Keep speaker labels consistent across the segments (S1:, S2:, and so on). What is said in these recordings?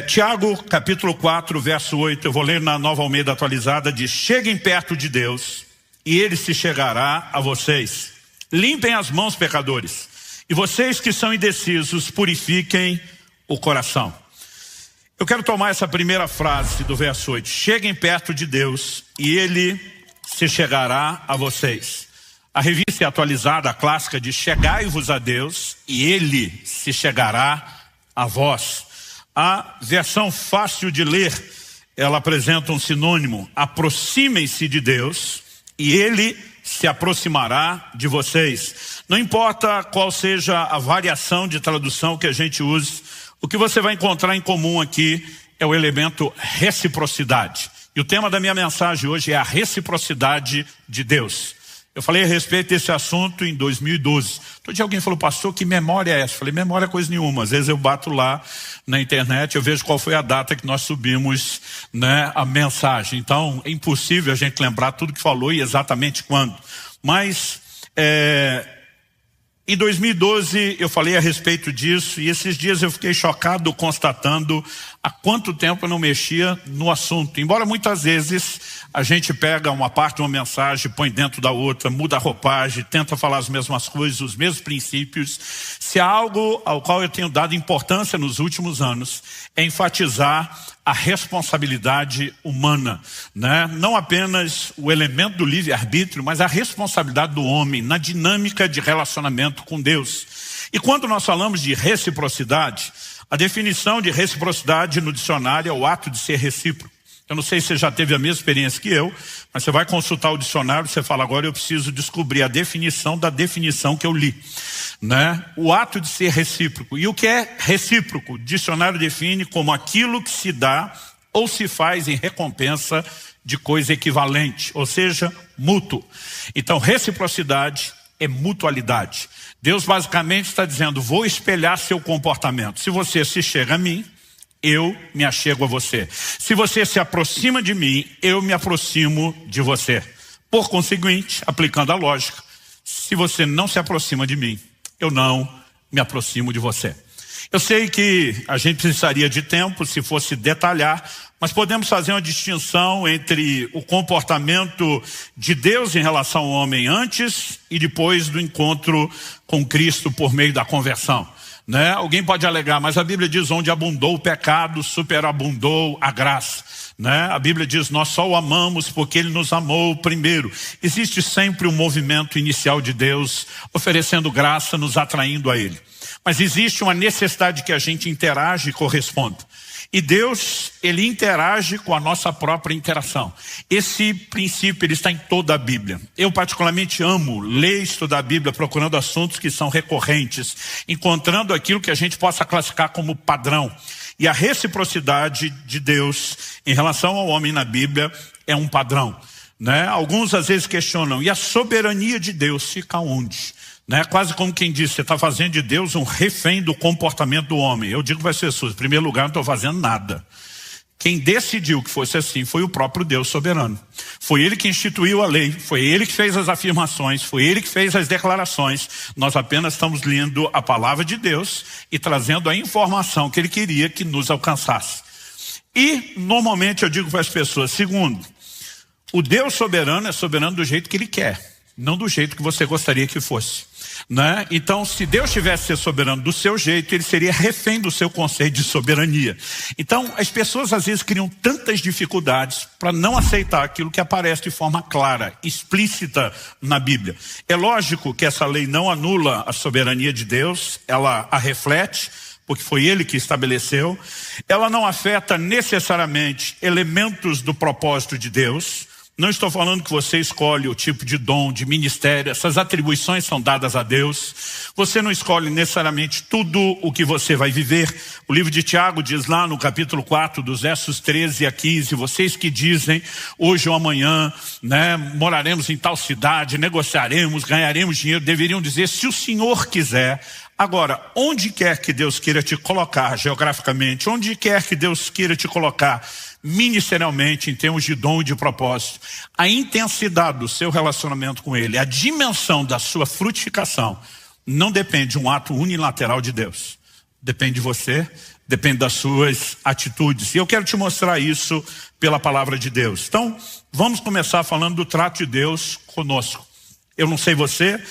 S1: Tiago, capítulo 4, verso 8, eu vou ler na Nova Almeida Atualizada, diz: cheguem perto de Deus e Ele se chegará a vocês. Limpem as mãos, pecadores, e vocês que são indecisos, purifiquem o coração. Eu quero tomar essa primeira frase do verso 8. Cheguem perto de Deus e Ele se chegará a vocês. A revista atualizada, a clássica, diz: chegai-vos a Deus e Ele se chegará a vós. A versão fácil de ler, ela apresenta um sinônimo: aproximem-se de Deus e Ele se aproximará de vocês. Não importa qual seja a variação de tradução que a gente use, o que você vai encontrar em comum aqui é o elemento reciprocidade. E o tema da minha mensagem hoje é a reciprocidade de Deus. Eu falei a respeito desse assunto em 2012. Todo dia alguém falou: pastor, que memória é essa? Eu falei: memória é coisa nenhuma. Às vezes eu bato lá na internet, eu vejo qual foi a data que nós subimos, né, a mensagem. Então é impossível a gente lembrar tudo que falou e exatamente quando. Mas em 2012 eu falei a respeito disso, e esses dias eu fiquei chocado constatando há quanto tempo eu não mexia no assunto. Embora muitas vezes a gente pega uma parte de uma mensagem, põe dentro da outra, muda a roupagem, tenta falar as mesmas coisas, os mesmos princípios. Se há algo ao qual eu tenho dado importância nos últimos anos, é enfatizar a responsabilidade humana, né? Não apenas o elemento do livre-arbítrio, mas a responsabilidade do homem na dinâmica de relacionamento com Deus. E quando nós falamos de reciprocidade, a definição de reciprocidade no dicionário é o ato de ser recíproco. Eu não sei se você já teve a mesma experiência que eu, mas você vai consultar o dicionário, você fala: agora eu preciso descobrir a definição da definição que eu li, né? O ato de ser recíproco. E o que é recíproco? O dicionário define como aquilo que se dá ou se faz em recompensa de coisa equivalente, ou seja, mútuo. Então, reciprocidade é mutualidade. Deus basicamente está dizendo: vou espelhar seu comportamento. Se você se chega a mim, eu me achego a você. Se você se aproxima de mim, eu me aproximo de você. Por conseguinte, aplicando a lógica, se você não se aproxima de mim, eu não me aproximo de você. Eu sei que a gente precisaria de tempo se fosse detalhar, mas podemos fazer uma distinção entre o comportamento de Deus em relação ao homem antes e depois do encontro com Cristo por meio da conversão, né? Alguém pode alegar: mas a Bíblia diz: onde abundou o pecado, superabundou a graça, né? A Bíblia diz: nós só o amamos porque Ele nos amou primeiro. Existe sempre um movimento inicial de Deus oferecendo graça, nos atraindo a Ele. Mas existe uma necessidade que a gente interage e corresponda. E Deus, Ele interage com a nossa própria interação. Esse princípio, ele está em toda a Bíblia. Eu particularmente amo ler e estudar a Bíblia, procurando assuntos que são recorrentes, encontrando aquilo que a gente possa classificar como padrão. E a reciprocidade de Deus em relação ao homem na Bíblia é um padrão, né? Alguns às vezes questionam: e a soberania de Deus fica onde? Né? Quase como quem diz: você está fazendo de Deus um refém do comportamento do homem. Eu digo para as pessoas: em primeiro lugar, não estou fazendo nada. Quem decidiu que fosse assim foi o próprio Deus soberano. Foi Ele que instituiu a lei, foi Ele que fez as afirmações, foi Ele que fez as declarações. Nós apenas estamos lendo a palavra de Deus e trazendo a informação que Ele queria que nos alcançasse. E normalmente eu digo para as pessoas: segundo, o Deus soberano é soberano do jeito que Ele quer, não do jeito que você gostaria que fosse, né? Então, se Deus tivesse ser soberano do seu jeito, Ele seria refém do seu conceito de soberania. Então, as pessoas às vezes criam tantas dificuldades para não aceitar aquilo que aparece de forma clara, explícita na Bíblia. É lógico que essa lei não anula a soberania de Deus, ela a reflete, porque foi Ele que estabeleceu. Ela não afeta necessariamente elementos do propósito de Deus. Não estou falando que você escolhe o tipo de dom, de ministério. Essas atribuições são dadas a Deus. Você não escolhe necessariamente tudo o que você vai viver. O livro de Tiago diz lá no capítulo 4, dos versos 13 a 15, vocês que dizem: hoje ou amanhã, né, moraremos em tal cidade, negociaremos, ganharemos dinheiro, deveriam dizer: se o Senhor quiser. Agora, onde quer que Deus queira te colocar geograficamente, onde quer que Deus queira te colocar ministerialmente, em termos de dom e de propósito, a intensidade do seu relacionamento com Ele, a dimensão da sua frutificação, não depende de um ato unilateral de Deus. Depende de você, depende das suas atitudes. E eu quero te mostrar isso pela palavra de Deus. Então, vamos começar falando do trato de Deus conosco. Eu não sei você,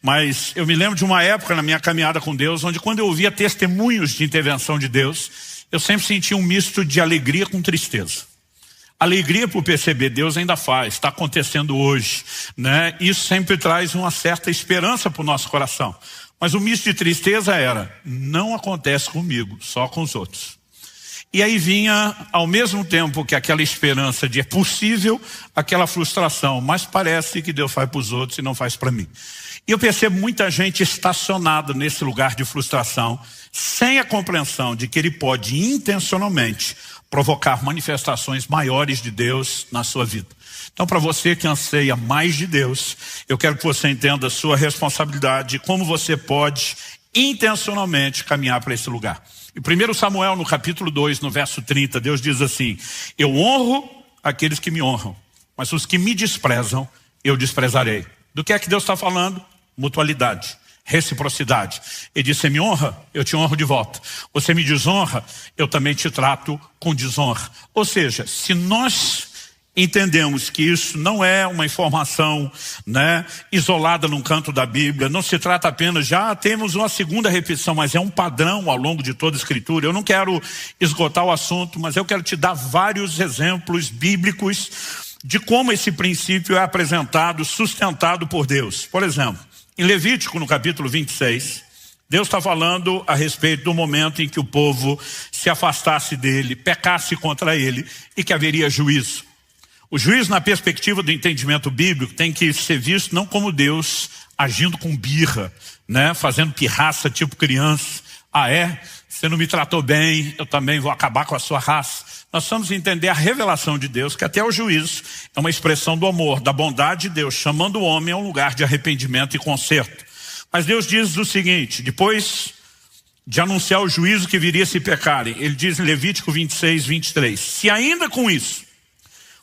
S1: mas eu me lembro de uma época na minha caminhada com Deus, onde quando eu ouvia testemunhos de intervenção de Deus, eu sempre sentia um misto de alegria com tristeza. Alegria por perceber, Deus ainda faz, está acontecendo hoje, né? Isso sempre traz uma certa esperança para o nosso coração. Mas o misto de tristeza era, não acontece comigo, só com os outros. E aí vinha, ao mesmo tempo que aquela esperança de é possível, aquela frustração, mas parece que Deus faz para os outros e não faz para mim. E eu percebo muita gente estacionada nesse lugar de frustração, sem a compreensão de que ele pode intencionalmente provocar manifestações maiores de Deus na sua vida. Então, para você que anseia mais de Deus, eu quero que você entenda a sua responsabilidade e como você pode intencionalmente caminhar para esse lugar. Em 1 Samuel, no capítulo 2, no verso 30, Deus diz assim: eu honro aqueles que me honram, mas os que me desprezam, eu desprezarei. Do que é que Deus está falando? Mutualidade, reciprocidade. Ele diz: você me honra, eu te honro de volta. Você me desonra, eu também te trato com desonra. Ou seja, se nós entendemos que isso não é uma informação, né, isolada num canto da Bíblia, não se trata apenas, já temos uma segunda repetição, mas é um padrão ao longo de toda a Escritura. Eu não quero esgotar o assunto, mas eu quero te dar vários exemplos bíblicos de como esse princípio é apresentado, sustentado por Deus. Por exemplo, em Levítico, no capítulo 26, Deus está falando a respeito do momento em que o povo se afastasse dele, pecasse contra ele e que haveria juízo. O juízo, na perspectiva do entendimento bíblico, tem que ser visto não como Deus agindo com birra, né, fazendo pirraça tipo criança. Ah, é? Você não me tratou bem, eu também vou acabar com a sua raça. Nós vamos entender a revelação de Deus, que até o juízo é uma expressão do amor, da bondade de Deus, chamando o homem a um lugar de arrependimento e conserto. Mas Deus diz o seguinte, depois de anunciar o juízo que viria se pecarem, ele diz em Levítico 26, 23, se ainda com isso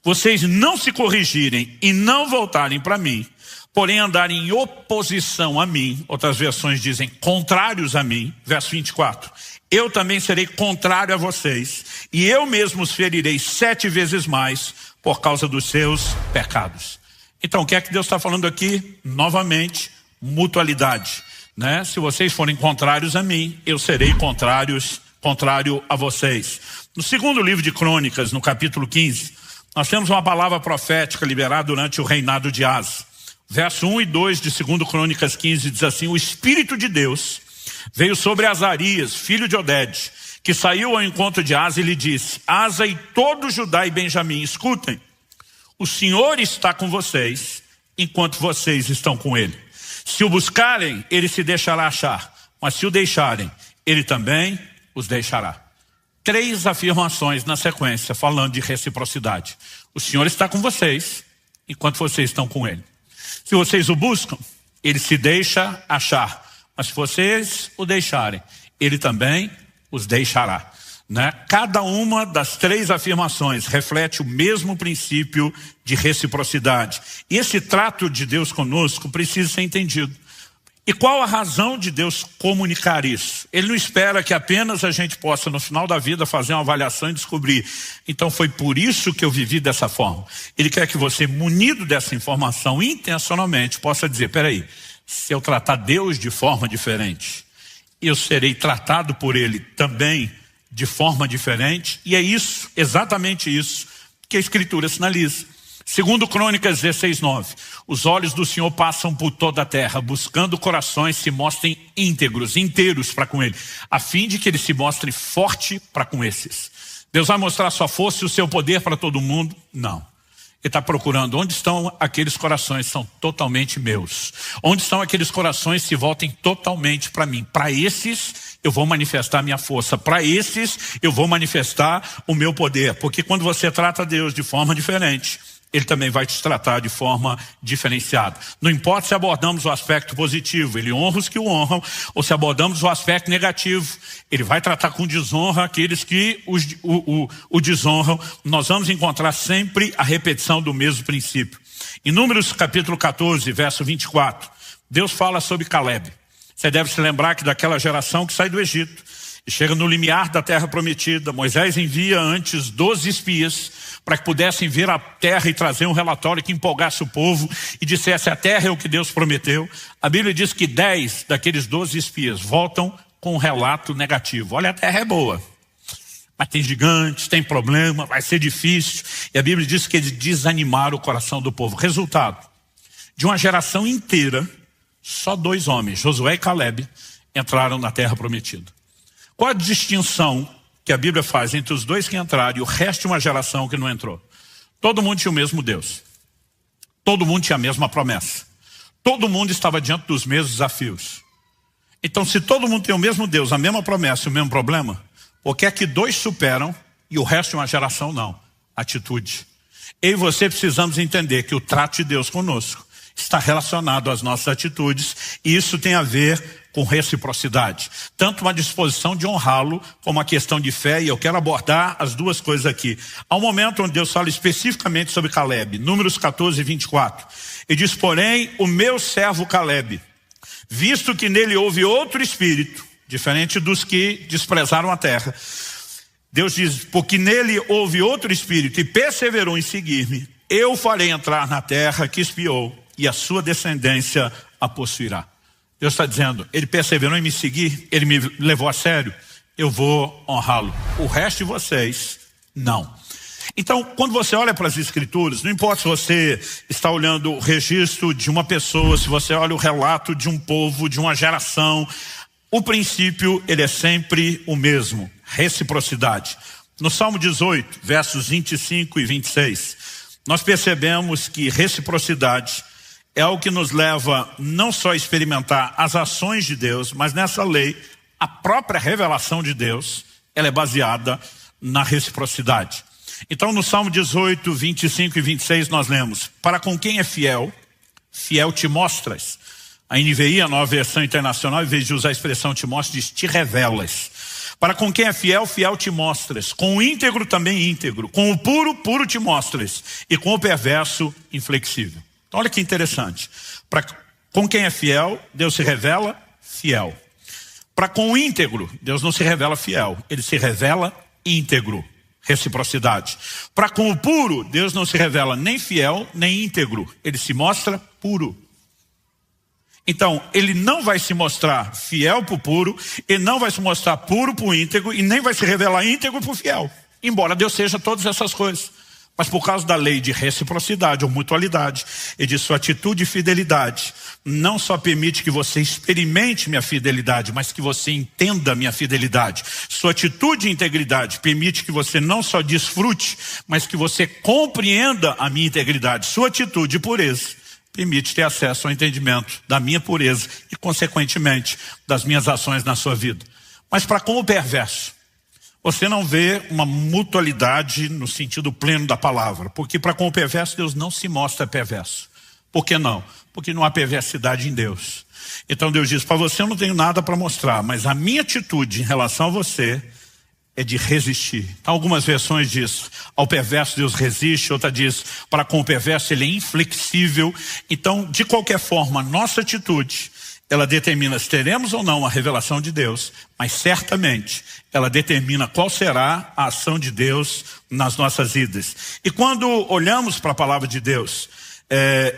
S1: vocês não se corrigirem e não voltarem para mim, porém andarem em oposição a mim, outras versões dizem contrários a mim, verso 24, eu também serei contrário a vocês, e eu mesmo os ferirei 7 vezes mais por causa dos seus pecados. Então, o que é que Deus está falando aqui? Novamente, mutualidade, né? Se vocês forem contrários a mim, eu serei contrário a vocês. No segundo livro de Crônicas, no capítulo 15, nós temos uma palavra profética liberada durante o reinado de Asa. Verso 1 e 2 de 2 Crônicas 15 diz assim, o Espírito de Deus veio sobre Azarias, filho de Oded, que saiu ao encontro de Asa e lhe disse, Asa e todo Judá e Benjamim, escutem, o Senhor está com vocês, enquanto vocês estão com ele. Se o buscarem, ele se deixará achar, mas se o deixarem, ele também os deixará. 3 afirmações na sequência, falando de reciprocidade. O Senhor está com vocês, enquanto vocês estão com ele. Se vocês o buscam, ele se deixa achar. Mas se vocês o deixarem, ele também os deixará. Né? Cada uma das 3 afirmações reflete o mesmo princípio de reciprocidade. E esse trato de Deus conosco precisa ser entendido. E qual a razão de Deus comunicar isso? Ele não espera que apenas a gente possa, no final da vida, fazer uma avaliação e descobrir. Então foi por isso que eu vivi dessa forma. Ele quer que você, munido dessa informação, intencionalmente, possa dizer, peraí, se eu tratar Deus de forma diferente, eu serei tratado por Ele também de forma diferente. E é isso, exatamente isso, que a Escritura sinaliza. 2 Crônicas 16, 9. Os olhos do Senhor passam por toda a terra, buscando corações se mostrem íntegros, inteiros para com Ele, a fim de que Ele se mostre forte para com esses. Deus vai mostrar a sua força e o seu poder para todo mundo? Não. Ele está procurando onde estão aqueles corações que são totalmente meus. Onde estão aqueles corações que se voltem totalmente para mim. Para esses eu vou manifestar minha força. Para esses eu vou manifestar o meu poder. Porque quando você trata Deus de forma diferente, Ele também vai te tratar de forma diferenciada. Não importa se abordamos o aspecto positivo, Ele honra os que o honram, ou se abordamos o aspecto negativo, Ele vai tratar com desonra aqueles que o desonram. Nós vamos encontrar sempre a repetição do mesmo princípio. Em Números capítulo 14, verso 24, Deus fala sobre Caleb. Você deve se lembrar que daquela geração que sai do Egito, E chega no limiar da terra prometida. Moisés envia antes 12 espias para que pudessem ver a terra e trazer um relatório que empolgasse o povo e dissesse: a terra é o que Deus prometeu. A Bíblia diz que 10 daqueles 12 espias voltam com um relato negativo. Olha, a terra é boa, mas tem gigantes, tem problema, vai ser difícil. E a Bíblia diz que eles desanimaram o coração do povo. Resultado, de uma geração inteira, só 2 homens, Josué e Caleb, entraram na terra prometida. Qual a distinção que a Bíblia faz entre os 2 que entraram e o resto de uma geração que não entrou? Todo mundo tinha o mesmo Deus. Todo mundo tinha a mesma promessa. Todo mundo estava diante dos mesmos desafios. Então, se todo mundo tem o mesmo Deus, a mesma promessa e o mesmo problema, por que é que 2 superam e o resto de uma geração não? Atitude. Eu e você precisamos entender que o trato de Deus conosco está relacionado às nossas atitudes, e isso tem a ver com reciprocidade. Tanto uma disposição de honrá-lo, como a questão de fé, e eu quero abordar as 2 coisas aqui. Há um momento onde Deus fala especificamente sobre Caleb, Números 14, 24. Ele diz: porém, o meu servo Caleb, visto que nele houve outro espírito, diferente dos que desprezaram a terra, Deus diz: porque nele houve outro espírito e perseverou em seguir-me, eu farei entrar na terra que espiou, e a sua descendência a possuirá. Deus está dizendo: ele perseverou em me seguir, ele me levou a sério, eu vou honrá-lo. O resto de vocês, não. Então, quando você olha para as Escrituras, não importa se você está olhando o registro de uma pessoa, se você olha o relato de um povo, de uma geração, o princípio, ele é sempre o mesmo: reciprocidade. No Salmo 18, versos 25 e 26, nós percebemos que reciprocidade é algo que nos leva não só a experimentar as ações de Deus, mas nessa lei, a própria revelação de Deus, ela é baseada na reciprocidade. Então, no Salmo 18, 25 e 26, nós lemos: para com quem é fiel, fiel te mostras. A NVI, a Nova Versão Internacional, em vez de usar a expressão te mostras, diz te revelas. Para com quem é fiel, fiel te mostras. Com o íntegro, também íntegro. Com o puro, puro te mostras. E com o perverso, inflexível. Então, olha que interessante. Com quem é fiel, Deus se revela fiel. Para com o íntegro, Deus não se revela fiel, ele se revela íntegro. Reciprocidade. Para com o puro, Deus não se revela nem fiel, nem íntegro, ele se mostra puro. Então, ele não vai se mostrar fiel para o puro, ele não vai se mostrar puro para o íntegro, e nem vai se revelar íntegro para o fiel. Embora Deus seja todas essas coisas. Mas por causa da lei de reciprocidade ou mutualidade e de sua atitude e fidelidade, não só permite que você experimente minha fidelidade, mas que você entenda minha fidelidade. Sua atitude e integridade permite que você não só desfrute, mas que você compreenda a minha integridade. Sua atitude e pureza permite ter acesso ao entendimento da minha pureza e, consequentemente, das minhas ações na sua vida. Mas para com o perverso, você não vê uma mutualidade no sentido pleno da palavra. Porque para com o perverso, Deus não se mostra perverso. Por que não? Porque não há perversidade em Deus. Então Deus diz: para você eu não tenho nada para mostrar, mas a minha atitude em relação a você é de resistir. Então, algumas versões diz: ao perverso Deus resiste. Outra diz: para com o perverso ele é inflexível. Então, de qualquer forma, a nossa atitude, ela determina se teremos ou não a revelação de Deus, mas certamente ela determina qual será a ação de Deus nas nossas vidas. E quando olhamos para a palavra de Deus,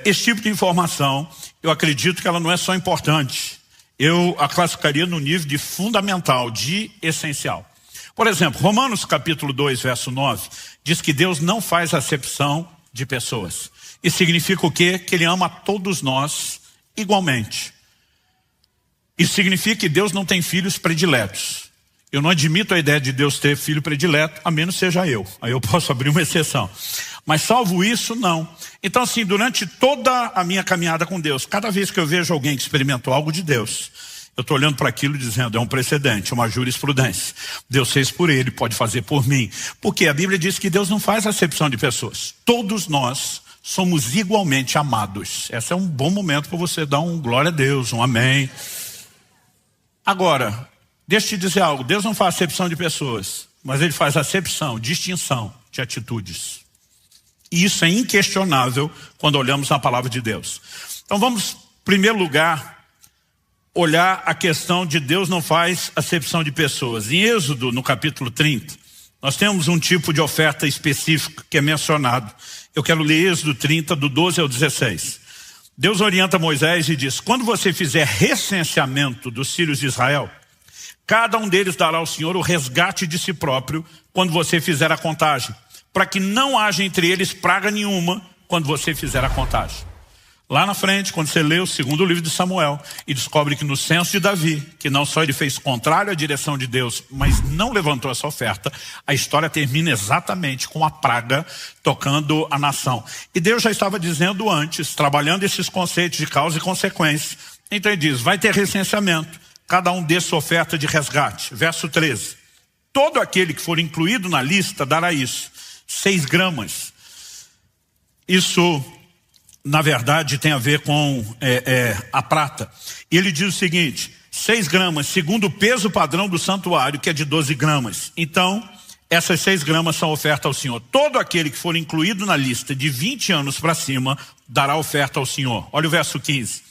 S1: esse tipo de informação, eu acredito que ela não é só importante, eu a classificaria no nível de fundamental, de essencial. Por exemplo, Romanos capítulo 2, verso 9, diz que Deus não faz acepção de pessoas. Isso significa o quê? Que Ele ama todos nós igualmente. Isso significa que Deus não tem filhos prediletos. Eu não admito a ideia de Deus ter filho predileto, a menos seja eu. Aí eu posso abrir uma exceção. Mas salvo isso, não. Então assim, durante toda a minha caminhada com Deus, cada vez que eu vejo alguém que experimentou algo de Deus, eu estou olhando para aquilo dizendo: é um precedente, uma jurisprudência. Deus fez por ele, pode fazer por mim. Porque a Bíblia diz que Deus não faz acepção de pessoas. Todos nós somos igualmente amados. Esse é um bom momento para você dar um glória a Deus, um amém. Agora, deixa eu te dizer algo: Deus não faz acepção de pessoas, mas Ele faz acepção, distinção de atitudes. E isso é inquestionável quando olhamos na palavra de Deus. Então vamos, em primeiro lugar, olhar a questão de Deus não faz acepção de pessoas. Em Êxodo, no capítulo 30, nós temos um tipo de oferta específico que é mencionado. Eu quero ler Êxodo 30, do 12 ao 16. Deus orienta Moisés e diz: quando você fizer recenseamento dos filhos de Israel, cada um deles dará ao Senhor o resgate de si próprio quando você fizer a contagem, para que não haja entre eles praga nenhuma quando você fizer a contagem. Lá na frente, quando você lê o segundo livro de Samuel e descobre que no censo de Davi, que não só ele fez contrário à direção de Deus, mas não levantou essa oferta, a história termina exatamente com a praga tocando a nação. E Deus já estava dizendo antes, trabalhando esses conceitos de causa e consequência. Então ele diz: vai ter recenseamento, cada um dê sua oferta de resgate. Verso 13. Todo aquele que for incluído na lista dará isso, 6 gramas. Isso, na verdade, tem a ver com a prata. E ele diz o seguinte: 6 gramas, segundo o peso padrão do santuário, que é de 12 gramas. Então, essas 6 gramas são oferta ao Senhor. Todo aquele que for incluído na lista de 20 anos para cima, dará oferta ao Senhor. Olha o verso 15.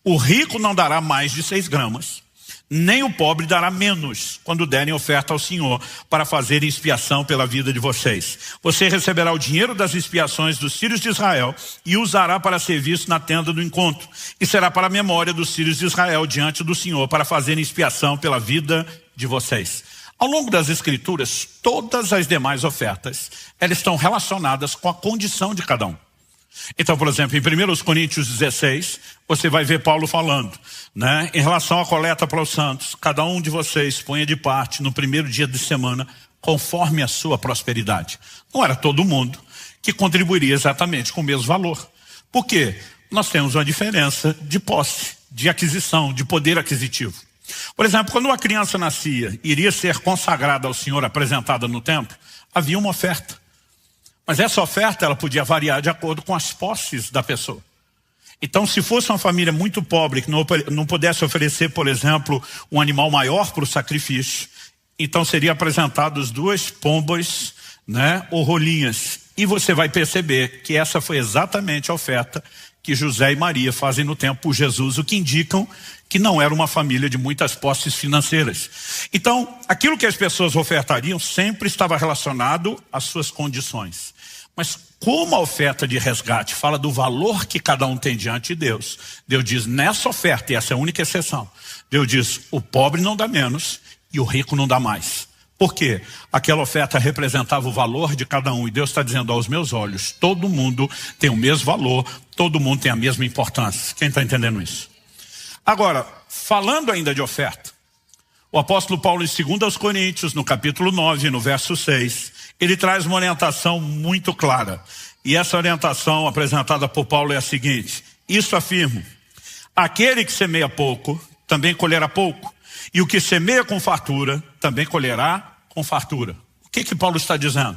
S1: O rico não dará mais de 6 gramas, nem o pobre dará menos quando derem oferta ao Senhor para fazer expiação pela vida de vocês. Você receberá o dinheiro das expiações dos filhos de Israel e usará para serviço na tenda do encontro. E será para a memória dos filhos de Israel diante do Senhor para fazerem expiação pela vida de vocês. Ao longo das Escrituras, todas as demais ofertas, elas estão relacionadas com a condição de cada um. Então, por exemplo, em 1 Coríntios 16, você vai ver Paulo falando, né? Em relação à coleta para os santos, cada um de vocês ponha de parte no primeiro dia de semana, conforme a sua prosperidade. Não era todo mundo que contribuiria exatamente com o mesmo valor. Por quê? Nós temos uma diferença de posse, de aquisição, de poder aquisitivo. Por exemplo, quando uma criança nascia e iria ser consagrada ao Senhor, apresentada no templo, havia uma oferta. Mas essa oferta ela podia variar de acordo com as posses da pessoa. Então, se fosse uma família muito pobre, que não pudesse oferecer, por exemplo, um animal maior para o sacrifício, então seria apresentados 2 pombas, né, ou rolinhas. E você vai perceber que essa foi exatamente a oferta que José e Maria fazem no templo por Jesus, o que indicam que não era uma família de muitas posses financeiras. Então, aquilo que as pessoas ofertariam sempre estava relacionado às suas condições. Mas como a oferta de resgate fala do valor que cada um tem diante de Deus, Deus diz nessa oferta, e essa é a única exceção, Deus diz: o pobre não dá menos e o rico não dá mais. Por quê? Aquela oferta representava o valor de cada um. E Deus está dizendo: aos meus olhos, todo mundo tem o mesmo valor, todo mundo tem a mesma importância. Quem está entendendo isso? Agora, falando ainda de oferta, o apóstolo Paulo em 2 Coríntios, no capítulo 9, no verso 6, ele traz uma orientação muito clara. E essa orientação apresentada por Paulo é a seguinte: isso afirmo, aquele que semeia pouco, também colherá pouco. E o que semeia com fartura, também colherá com fartura. O que Paulo está dizendo?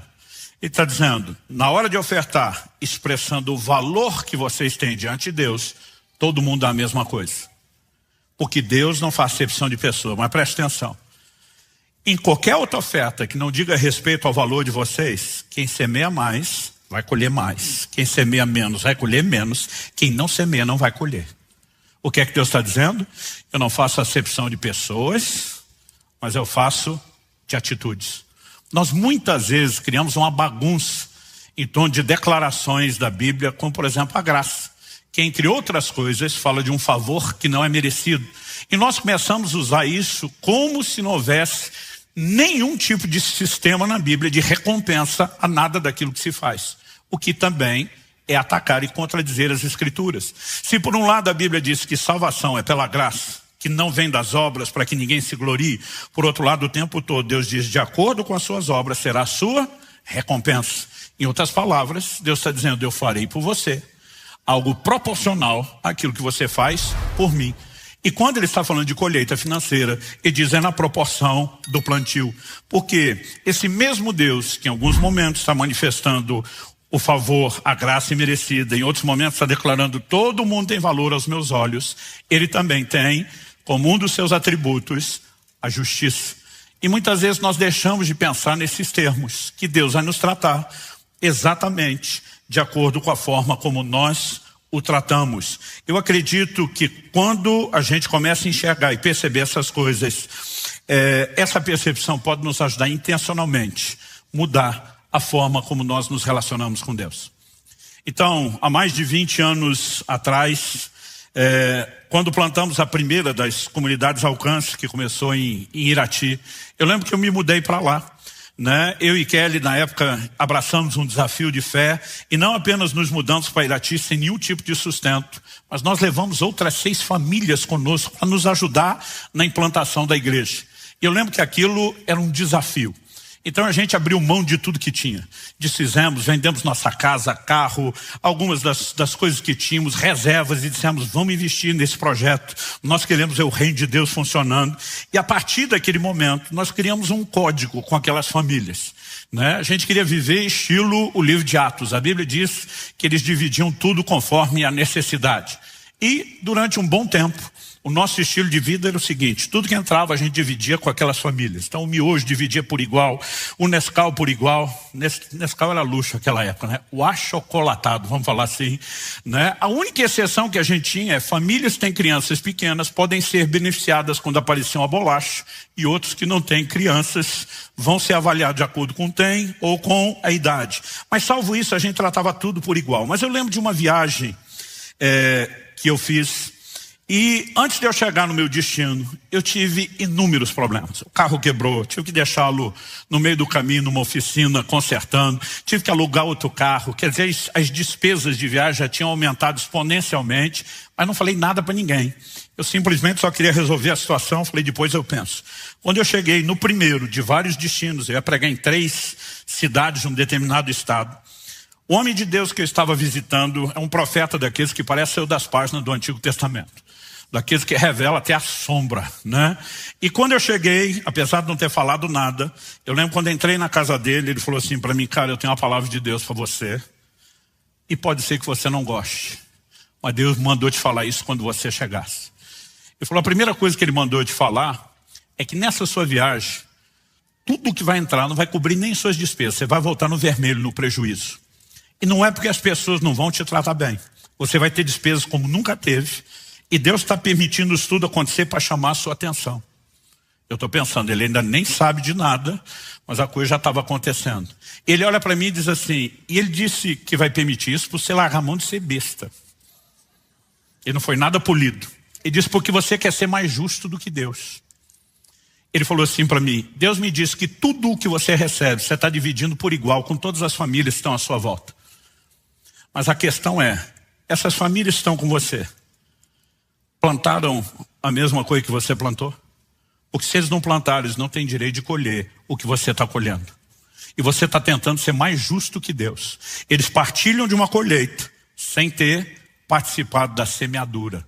S1: Ele está dizendo, na hora de ofertar, expressando o valor que vocês têm diante de Deus, todo mundo dá a mesma coisa. Porque Deus não faz acepção de pessoa. Mas preste atenção. Em qualquer outra oferta que não diga respeito ao valor de vocês, quem semeia mais, vai colher mais. Quem semeia menos, vai colher menos. Quem não semeia, não vai colher. O que é que Deus está dizendo? Eu não faço acepção de pessoas, mas eu faço de atitudes. Nós muitas vezes criamos uma bagunça em torno de declarações da Bíblia, como por exemplo a graça, que entre outras coisas fala de um favor que não é merecido. E nós começamos a usar isso como se não houvesse nenhum tipo de sistema na Bíblia de recompensa a nada daquilo que se faz. O que também é atacar e contradizer as Escrituras. Se por um lado a Bíblia diz que salvação é pela graça, que não vem das obras para que ninguém se glorie, por outro lado o tempo todo Deus diz: de acordo com as suas obras será a sua recompensa. Em outras palavras, Deus está dizendo: eu farei por você algo proporcional àquilo que você faz por mim. E quando ele está falando de colheita financeira, ele diz é na proporção do plantio. Porque esse mesmo Deus, que em alguns momentos está manifestando o favor, a graça imerecida, em outros momentos está declarando todo mundo tem valor aos meus olhos, ele também tem, como um dos seus atributos, a justiça. E muitas vezes nós deixamos de pensar nesses termos, que Deus vai nos tratar exatamente de acordo com a forma como nós o tratamos. Eu acredito que quando a gente começa a enxergar e perceber essas coisas, essa percepção pode nos ajudar intencionalmente mudar a forma como nós nos relacionamos com Deus. Então, há mais de 20 anos atrás, quando plantamos a primeira das comunidades Alcance, que começou em Irati, eu lembro que eu me mudei para lá. Eu e Kelly, na época, abraçamos um desafio de fé e não apenas nos mudamos para Irati sem nenhum tipo de sustento, mas nós levamos outras 6 famílias conosco para nos ajudar na implantação da igreja. E eu lembro que aquilo era um desafio. Então a gente abriu mão de tudo que tinha. Desfizemos, vendemos nossa casa, carro, algumas das coisas que tínhamos, reservas, e dissemos, vamos investir nesse projeto. Nós queremos ver o reino de Deus funcionando. E a partir daquele momento, nós criamos um código com aquelas famílias. A gente queria viver estilo o livro de Atos. A Bíblia diz que eles dividiam tudo conforme a necessidade. E durante um bom tempo, o nosso estilo de vida era o seguinte, tudo que entrava a gente dividia com aquelas famílias. Então o miojo dividia por igual, o Nescau por igual. Nescau era luxo naquela época, O achocolatado, vamos falar assim. A única exceção que a gente tinha é famílias que têm crianças pequenas podem ser beneficiadas quando aparecer uma bolacha, e outros que não têm crianças vão ser avaliados de acordo com tem ou com a idade. Mas salvo isso, a gente tratava tudo por igual. Mas eu lembro de uma viagem que eu fiz. E antes de eu chegar no meu destino, eu tive inúmeros problemas. O carro quebrou, tive que deixá-lo no meio do caminho, numa oficina, consertando. Tive que alugar outro carro. Quer dizer, as despesas de viagem já tinham aumentado exponencialmente, mas não falei nada para ninguém. Eu simplesmente só queria resolver a situação, falei, depois eu penso. Quando eu cheguei no primeiro de vários destinos, eu ia pregar em 3 cidades de um determinado estado. O homem de Deus que eu estava visitando é um profeta daqueles que parece ser o das páginas do Antigo Testamento. Daqueles que revela até a sombra, E quando eu cheguei, apesar de não ter falado nada, eu lembro quando entrei na casa dele, ele falou assim para mim, cara, eu tenho uma palavra de Deus para você, e pode ser que você não goste, mas Deus mandou te falar isso quando você chegasse. Ele falou, a primeira coisa que ele mandou te falar é que nessa sua viagem, tudo que vai entrar não vai cobrir nem suas despesas, você vai voltar no vermelho, no prejuízo. E não é porque as pessoas não vão te tratar bem, você vai ter despesas como nunca teve. E Deus está permitindo isso tudo acontecer para chamar a sua atenção. Eu estou pensando, ele ainda nem sabe de nada, mas a coisa já estava acontecendo. Ele olha para mim e diz assim, e ele disse que vai permitir isso por você largar a mão de ser besta. Ele não foi nada polido. Ele disse porque você quer ser mais justo do que Deus. Ele falou assim para mim, Deus me disse que tudo o que você recebe, você está dividindo por igual com todas as famílias que estão à sua volta. Mas a questão é, essas famílias estão com você. Plantaram a mesma coisa que você plantou? Porque se eles não plantaram, eles não têm direito de colher o que você está colhendo. E você está tentando ser mais justo que Deus. Eles partilham de uma colheita sem ter participado da semeadura.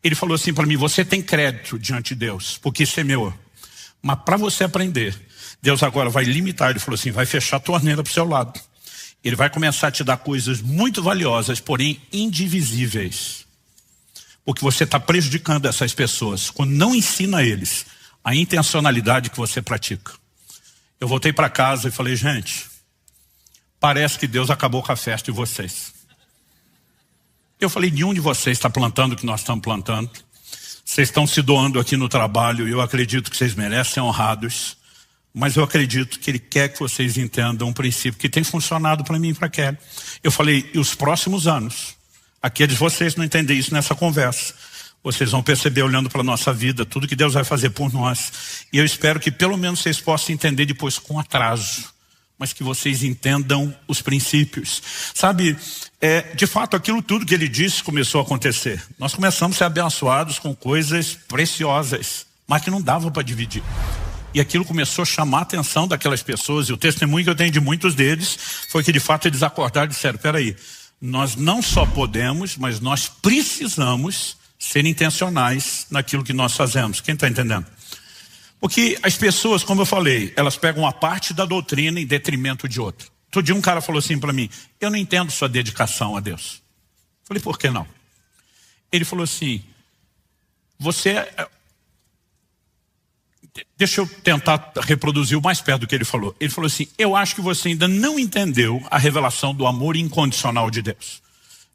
S1: Ele falou assim para mim, você tem crédito diante de Deus, porque semeou. Mas para você aprender, Deus agora vai limitar. Ele falou assim, vai fechar a torneira para o seu lado. Ele vai começar a te dar coisas muito valiosas, porém indivisíveis. Porque você está prejudicando essas pessoas quando não ensina a eles a intencionalidade que você pratica. Eu voltei para casa e falei, gente, parece que Deus acabou com a festa de vocês. Eu falei, nenhum de vocês está plantando o que nós estamos plantando. Vocês estão se doando aqui no trabalho e eu acredito que vocês merecem ser honrados. Mas eu acredito que Ele quer que vocês entendam um princípio que tem funcionado para mim e para Kelly. Eu falei, e os próximos anos... Aqueles vocês não entendem isso nessa conversa. Vocês vão perceber olhando para a nossa vida, tudo que Deus vai fazer por nós. E eu espero que pelo menos vocês possam entender depois com atraso. Mas que vocês entendam os princípios. Sabe, de fato aquilo tudo que ele disse começou a acontecer. Nós começamos a ser abençoados com coisas preciosas, mas que não dava para dividir. E aquilo começou a chamar a atenção daquelas pessoas. E o testemunho que eu tenho de muitos deles foi que de fato eles acordaram e disseram, peraí, nós não só podemos, mas nós precisamos ser intencionais naquilo que nós fazemos. Quem está entendendo? Porque as pessoas, como eu falei, elas pegam uma parte da doutrina em detrimento de outra. Outro dia um cara falou assim para mim, eu não entendo sua dedicação a Deus. Falei, por que não? Ele falou assim, deixa eu tentar reproduzir o mais perto do que ele falou. Ele falou assim, eu acho que você ainda não entendeu a revelação do amor incondicional de Deus.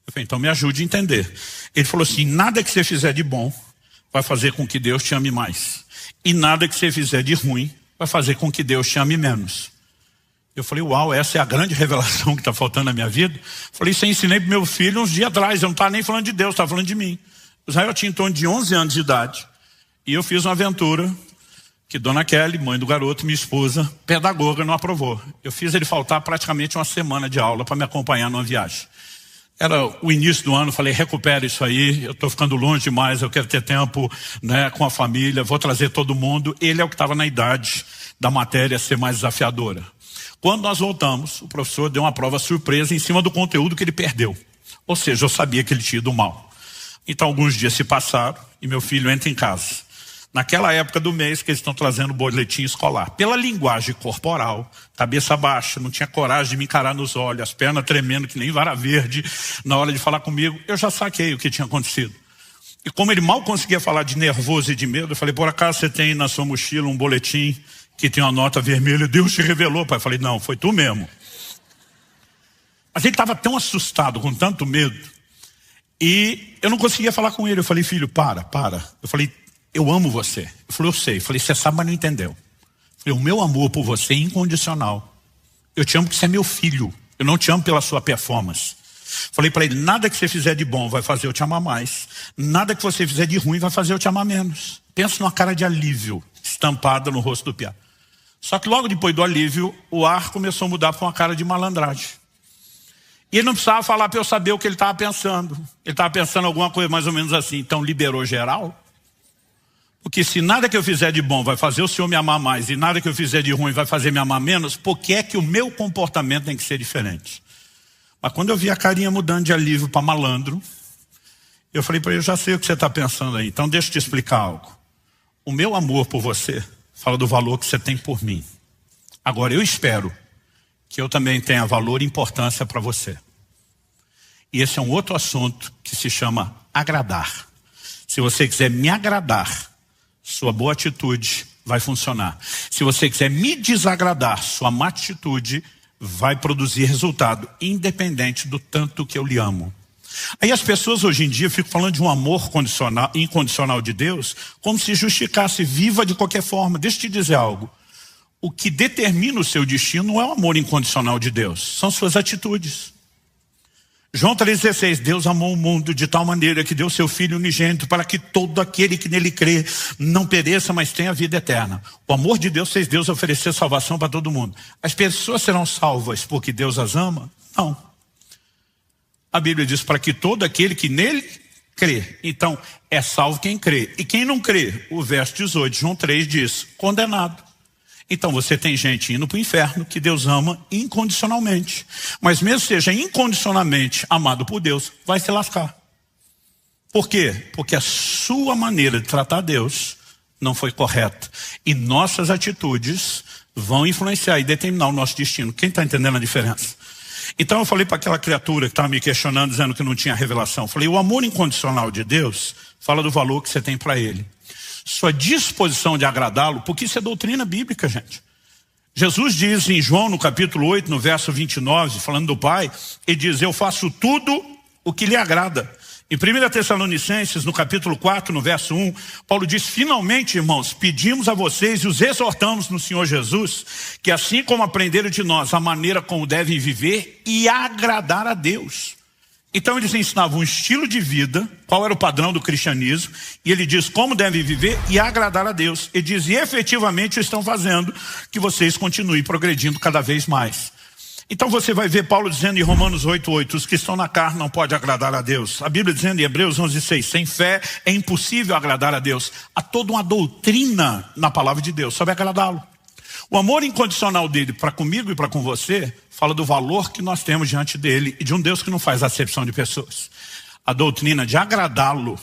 S1: Eu Eu falei, então me ajude a entender. Ele falou assim, nada que você fizer de bom vai fazer com que Deus te ame mais. E nada que você fizer de ruim vai fazer com que Deus te ame menos. Eu falei, uau, essa é a grande revelação que está faltando na minha vida. Eu falei, isso eu ensinei para meu filho uns dias atrás, eu não estava nem falando de Deus, estava falando de mim. O Israel tinha em torno de 11 anos de idade. E eu fiz uma aventura que Dona Kelly, mãe do garoto, minha esposa, pedagoga, não aprovou. Eu fiz ele faltar praticamente uma semana de aula para me acompanhar numa viagem. Era o início do ano, falei, recupera isso aí, eu estou ficando longe demais, eu quero ter tempo, né, com a família, vou trazer todo mundo. Ele é o que estava na idade da matéria ser mais desafiadora. Quando nós voltamos, o professor deu uma prova surpresa em cima do conteúdo que ele perdeu. Ou seja, eu sabia que ele tinha ido mal. Então alguns dias se passaram e meu filho entra em casa. Naquela época do mês que eles estão trazendo o boletim escolar. Pela linguagem corporal, cabeça baixa, não tinha coragem de me encarar nos olhos, as pernas tremendo que nem vara verde na hora de falar comigo, eu já saquei o que tinha acontecido. E como ele mal conseguia falar de nervoso e de medo, eu falei, por acaso você tem na sua mochila um boletim que tem uma nota vermelha? Deus te revelou, pai. Eu falei, não, foi tu mesmo. Mas ele estava tão assustado, com tanto medo, e eu não conseguia falar com ele. Eu falei, filho, para. Eu falei, eu amo você. Ele falou, eu sei. Eu falei, você sabe, mas não entendeu. Eu falei, o meu amor por você é incondicional. Eu te amo porque você é meu filho. Eu não te amo pela sua performance. Falei para ele, nada que você fizer de bom vai fazer eu te amar mais. Nada que você fizer de ruim vai fazer eu te amar menos. Pensa numa cara de alívio estampada no rosto do piá. Só que logo depois do alívio, o ar começou a mudar para uma cara de malandragem. E ele não precisava falar para eu saber o que ele estava pensando. Ele estava pensando alguma coisa mais ou menos assim. Então liberou geral. Porque se nada que eu fizer de bom vai fazer o Senhor me amar mais e nada que eu fizer de ruim vai fazer me amar menos, por que é que o meu comportamento tem que ser diferente? Mas quando eu vi a carinha mudando de alívio para malandro, eu falei para ele, eu já sei o que você está pensando aí, então deixa eu te explicar algo. O meu amor por você fala do valor que você tem por mim. Agora eu espero que eu também tenha valor e importância para você. E esse é um outro assunto que se chama agradar. Se você quiser me agradar, sua boa atitude vai funcionar. Se você quiser me desagradar, sua má atitude vai produzir resultado, independente do tanto que eu lhe amo. Aí as pessoas hoje em dia ficam falando de um amor condicional, incondicional de Deus, como se justificasse, viva de qualquer forma. Deixa eu te dizer algo. O que determina o seu destino não é o amor incondicional de Deus, são suas atitudes. João 3,16, Deus amou o mundo de tal maneira que deu seu Filho unigênito para que todo aquele que nele crê não pereça, mas tenha vida eterna. O amor de Deus fez Deus oferecer salvação para todo mundo. As pessoas serão salvas porque Deus as ama? Não. A Bíblia diz para que todo aquele que nele crê. Então, é salvo quem crê. E quem não crê, o verso 18, João 3 diz, condenado. Então você tem gente indo para o inferno que Deus ama incondicionalmente. Mas mesmo seja incondicionalmente amado por Deus, vai se lascar. Por quê? Porque a sua maneira de tratar Deus não foi correta. E nossas atitudes vão influenciar e determinar o nosso destino. Quem está entendendo a diferença? Então eu falei para aquela criatura que estava me questionando, dizendo que não tinha revelação. Eu falei, o amor incondicional de Deus fala do valor que você tem para Ele. Sua disposição de agradá-lo, porque isso é doutrina bíblica, gente. Jesus diz em João, no capítulo 8, no verso 29, falando do Pai, ele diz, eu faço tudo o que lhe agrada. Em 1 Tessalonicenses, no capítulo 4, no verso 1, Paulo diz, finalmente, irmãos, pedimos a vocês e os exortamos no Senhor Jesus, que assim como aprenderam de nós a maneira como devem viver e agradar a Deus. Então eles ensinavam um estilo de vida, qual era o padrão do cristianismo, e ele diz como devem viver e agradar a Deus. Ele diz, e efetivamente estão fazendo que vocês continuem progredindo cada vez mais. Então você vai ver Paulo dizendo em Romanos 8:8, os que estão na carne não podem agradar a Deus. A Bíblia dizendo em Hebreus 11:6, sem fé é impossível agradar a Deus. Há toda uma doutrina na palavra de Deus sobre agradá-lo. O amor incondicional dele para comigo e para com você fala do valor que nós temos diante dele e de um Deus que não faz acepção de pessoas. A doutrina de agradá-lo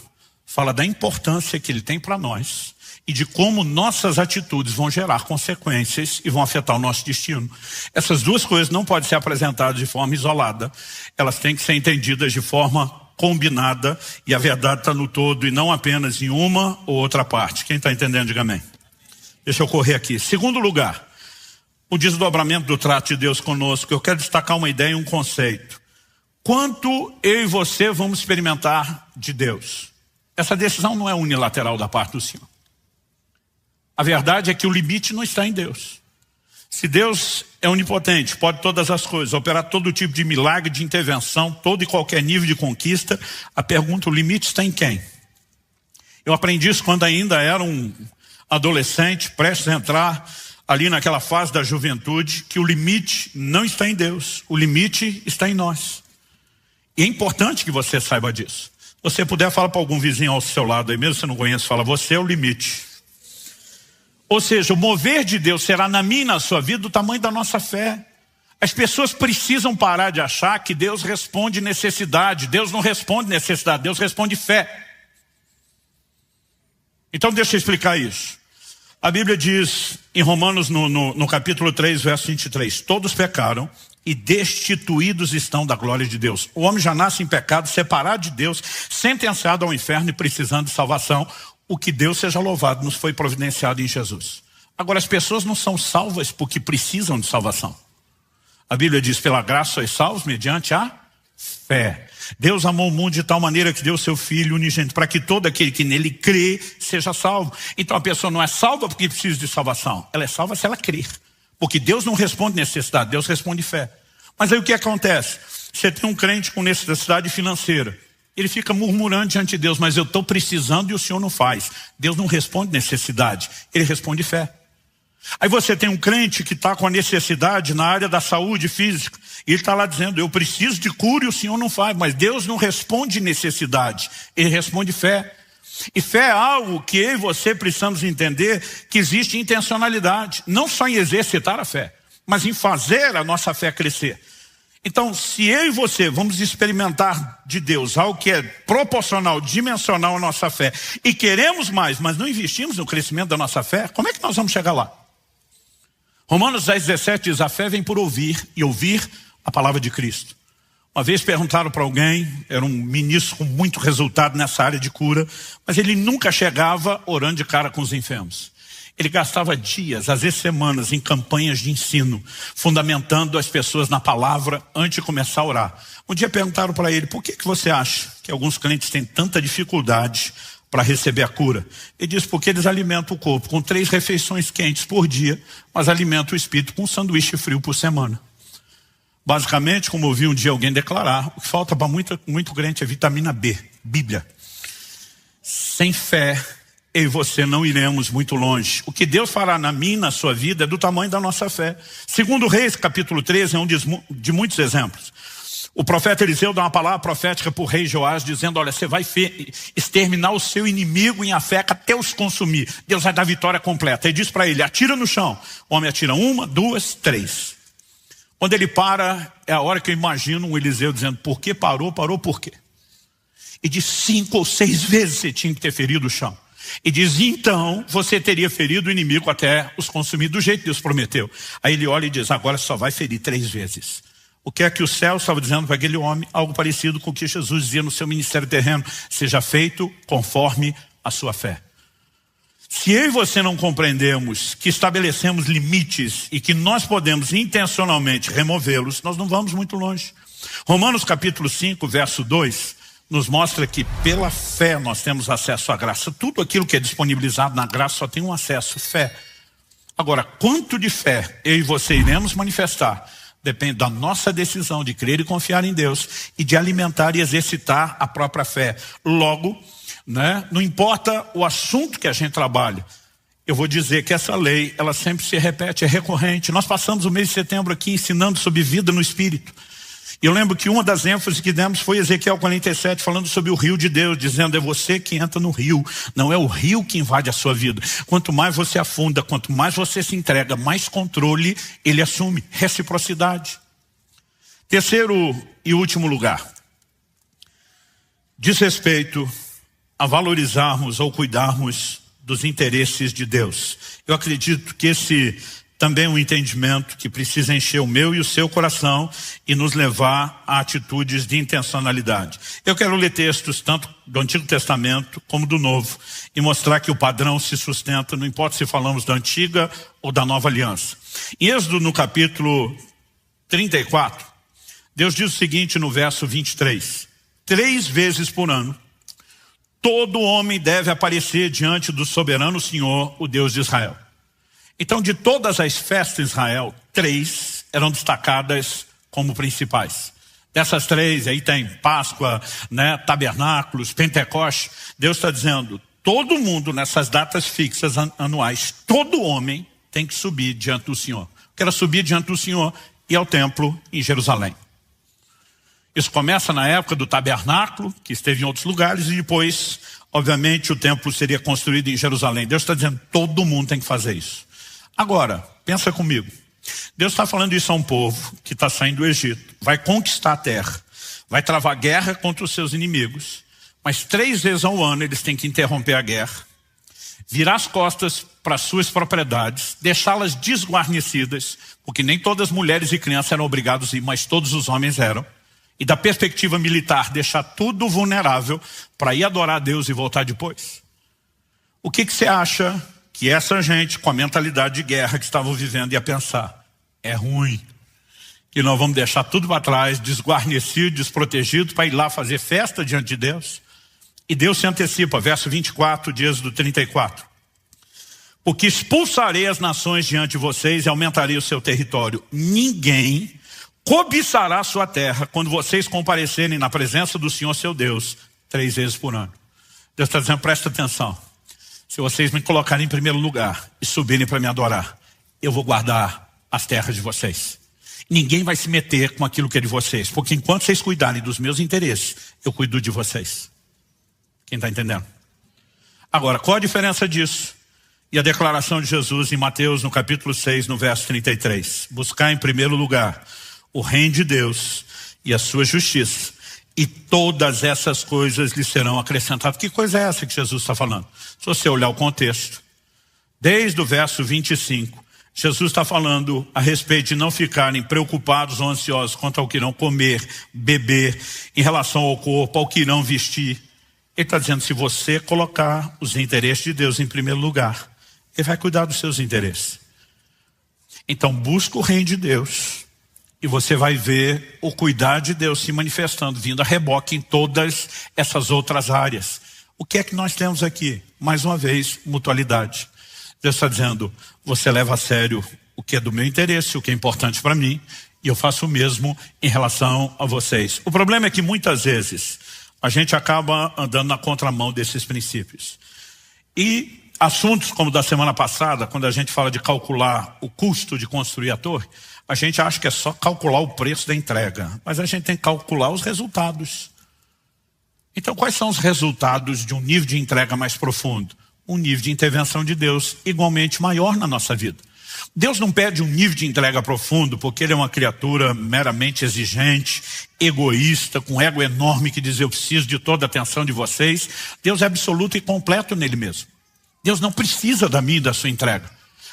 S1: fala da importância que ele tem para nós e de como nossas atitudes vão gerar consequências e vão afetar o nosso destino. Essas duas coisas não podem ser apresentadas de forma isolada. Elas têm que ser entendidas de forma combinada e a verdade está no todo e não apenas em uma ou outra parte. Quem está entendendo, diga amém. Deixa eu correr aqui. Segundo lugar, o desdobramento do trato de Deus conosco. Eu quero destacar uma ideia e um conceito. quanto eu e você vamos experimentar de Deus? Essa decisão não é unilateral da parte do Senhor. A verdade é que o limite não está em Deus. Se Deus é onipotente, pode todas as coisas, operar todo tipo de milagre, de intervenção, todo e qualquer nível de conquista, a pergunta, o limite está em quem? Eu aprendi isso quando ainda era um adolescente, prestes a entrar ali naquela fase da juventude, que o limite não está em Deus, o limite está em nós. E é importante que você saiba disso. Se você puder, fala para algum vizinho ao seu lado aí, mesmo se você não conhece, fala, você é o limite. Ou seja, o mover de Deus será na minha e na sua vida do tamanho da nossa fé. As pessoas precisam parar de achar que Deus responde necessidade. Deus não responde necessidade, Deus responde fé. Então deixa eu explicar isso. A Bíblia diz em Romanos no capítulo 3, verso 23, todos pecaram e destituídos estão da glória de Deus. O homem já nasce em pecado, separado de Deus, sentenciado ao inferno e precisando de salvação. O que Deus seja louvado nos foi providenciado em Jesus. Agora, as pessoas não são salvas porque precisam de salvação. A Bíblia diz, pela graça sois salvos mediante a fé. Deus amou o mundo de tal maneira que deu o seu Filho unigênito, para que todo aquele que nele crê seja salvo. Então a pessoa não é salva porque precisa de salvação. Ela é salva se ela crer. Porque Deus não responde necessidade, Deus responde fé. Mas aí o que acontece? Você tem um crente com necessidade financeira. Ele fica murmurando diante de Deus, mas eu estou precisando e o Senhor não faz. Deus não responde necessidade, Ele responde fé. Aí você tem um crente que está com a necessidade na área da saúde física. E ele está lá dizendo, eu preciso de cura e o Senhor não faz. Mas Deus não responde necessidade, Ele responde fé. E fé é algo que eu e você precisamos entender que existe intencionalidade. Não só em exercitar a fé, mas em fazer a nossa fé crescer. Então, se eu e você vamos experimentar de Deus algo que é proporcional, dimensional à nossa fé, e queremos mais, mas não investimos no crescimento da nossa fé, como é que nós vamos chegar lá? Romanos 10:17 diz, a fé vem por ouvir, e ouvir a palavra de Cristo. Uma vez perguntaram para alguém, era um ministro com muito resultado nessa área de cura, mas ele nunca chegava orando de cara com os enfermos. Ele gastava dias, às vezes semanas, em campanhas de ensino, fundamentando as pessoas na palavra antes de começar a orar. Um dia perguntaram para ele, por que você acha que alguns crentes têm tanta dificuldade para receber a cura? Ele disse, porque eles alimentam o corpo com 3 refeições quentes por dia, mas alimentam o espírito com um sanduíche frio por semana. Basicamente, como eu ouvi um dia alguém declarar, o que falta para muito crente é vitamina B, Bíblia. Sem fé, eu e você não iremos muito longe. O que Deus fará na minha e na sua vida é do tamanho da nossa fé. Segundo Reis, capítulo 13, é um de muitos exemplos. O profeta Eliseu dá uma palavra profética para o rei Joás, dizendo, olha, você vai exterminar o seu inimigo em Afeca até os consumir. Deus vai dar vitória completa. Ele diz para ele, atira no chão. O homem atira 1, 2, 3. Quando ele para, é a hora que eu imagino um Eliseu dizendo, por que parou? Parou por quê? E diz, 5 ou 6 vezes você tinha que ter ferido o chão. E diz, então você teria ferido o inimigo até os consumir do jeito que Deus prometeu. Aí ele olha e diz, agora só vai ferir 3 vezes. O que é que o céu estava dizendo para aquele homem? Algo parecido com o que Jesus dizia no seu ministério terreno. Seja feito conforme a sua fé. Se eu e você não compreendemos que estabelecemos limites e que nós podemos intencionalmente removê-los, nós não vamos muito longe. Romanos capítulo 5, verso 2, nos mostra que pela fé nós temos acesso à graça. Tudo aquilo que é disponibilizado na graça só tem um acesso, fé. Agora, quanto de fé eu e você iremos manifestar depende da nossa decisão de crer e confiar em Deus e de alimentar e exercitar a própria fé. Logo, não importa o assunto que a gente trabalha, eu vou dizer que essa lei, ela sempre se repete, é recorrente. Nós passamos o mês de setembro aqui ensinando sobre vida no Espírito. E eu lembro que uma das ênfases que demos foi Ezequiel 47, falando sobre o rio de Deus, dizendo, é você que entra no rio, não é o rio que invade a sua vida. Quanto mais você afunda, quanto mais você se entrega, mais controle ele assume, reciprocidade. Terceiro e último lugar, diz respeito a valorizarmos ou cuidarmos dos interesses de Deus. Eu acredito que esse também é um entendimento que precisa encher o meu e o seu coração e nos levar a atitudes de intencionalidade. Eu quero ler textos tanto do Antigo Testamento como do Novo e mostrar que o padrão se sustenta, não importa se falamos da Antiga ou da Nova Aliança. Em Êxodo, no capítulo 34, Deus diz o seguinte no verso 23. 3 vezes por ano, todo homem deve aparecer diante do soberano Senhor, o Deus de Israel. Então, de todas as festas de Israel, 3 eram destacadas como principais. Dessas 3, aí tem Páscoa, né, Tabernáculos, Pentecoste. Deus está dizendo, todo mundo nessas datas fixas anuais, todo homem tem que subir diante do Senhor. Quero subir diante do Senhor e ao templo em Jerusalém. Isso começa na época do tabernáculo, que esteve em outros lugares, e depois, obviamente, o templo seria construído em Jerusalém. Deus está dizendo, todo mundo tem que fazer isso. Agora, pensa comigo. Deus está falando isso a um povo que está saindo do Egito, vai conquistar a terra, vai travar guerra contra os seus inimigos, mas 3 vezes ao ano eles têm que interromper a guerra, virar as costas para as suas propriedades, deixá-las desguarnecidas, porque nem todas as mulheres e crianças eram obrigadas a ir, mas todos os homens eram. E da perspectiva militar, deixar tudo vulnerável para ir adorar a Deus e voltar depois. O que você acha que essa gente, com a mentalidade de guerra que estavam vivendo, ia pensar? É ruim, que nós vamos deixar tudo para trás, desguarnecido, desprotegido, para ir lá fazer festa diante de Deus? E Deus se antecipa, verso 24, dias do 34. Porque expulsarei as nações diante de vocês e aumentarei o seu território. Ninguém cobiçará a sua terra quando vocês comparecerem na presença do Senhor seu Deus 3 vezes por ano. Deus está dizendo, presta atenção. Se vocês me colocarem em primeiro lugar e subirem para me adorar, eu vou guardar as terras de vocês. Ninguém vai se meter com aquilo que é de vocês, porque enquanto vocês cuidarem dos meus interesses, eu cuido de vocês. Quem está entendendo? Agora, qual a diferença disso e a declaração de Jesus em Mateus, no capítulo 6, no verso 33? Buscar em primeiro lugar o reino de Deus e a sua justiça, e todas essas coisas lhe serão acrescentadas. Que coisa é essa que Jesus está falando? Se você olhar o contexto, desde o verso 25, Jesus está falando a respeito de não ficarem preocupados ou ansiosos quanto ao que irão comer, beber, em relação ao corpo, ao que irão vestir. Ele está dizendo, se você colocar os interesses de Deus em primeiro lugar, Ele vai cuidar dos seus interesses. Então busca o reino de Deus, e você vai ver o cuidado de Deus se manifestando, vindo a reboque em todas essas outras áreas. O que é que nós temos aqui? Mais uma vez, mutualidade. Deus está dizendo, você leva a sério o que é do meu interesse, o que é importante para mim, e eu faço o mesmo em relação a vocês. O problema é que muitas vezes a gente acaba andando na contramão desses princípios. E assuntos como da semana passada, quando a gente fala de calcular o custo de construir a torre, a gente acha que é só calcular o preço da entrega, mas a gente tem que calcular os resultados. Então, quais são os resultados de um nível de entrega mais profundo? Um nível de intervenção de Deus igualmente maior na nossa vida. Deus não pede um nível de entrega profundo porque Ele é uma criatura meramente exigente, egoísta, com ego enorme que diz, eu preciso de toda a atenção de vocês. Deus é absoluto e completo nele mesmo. Deus não precisa da minha e da sua entrega.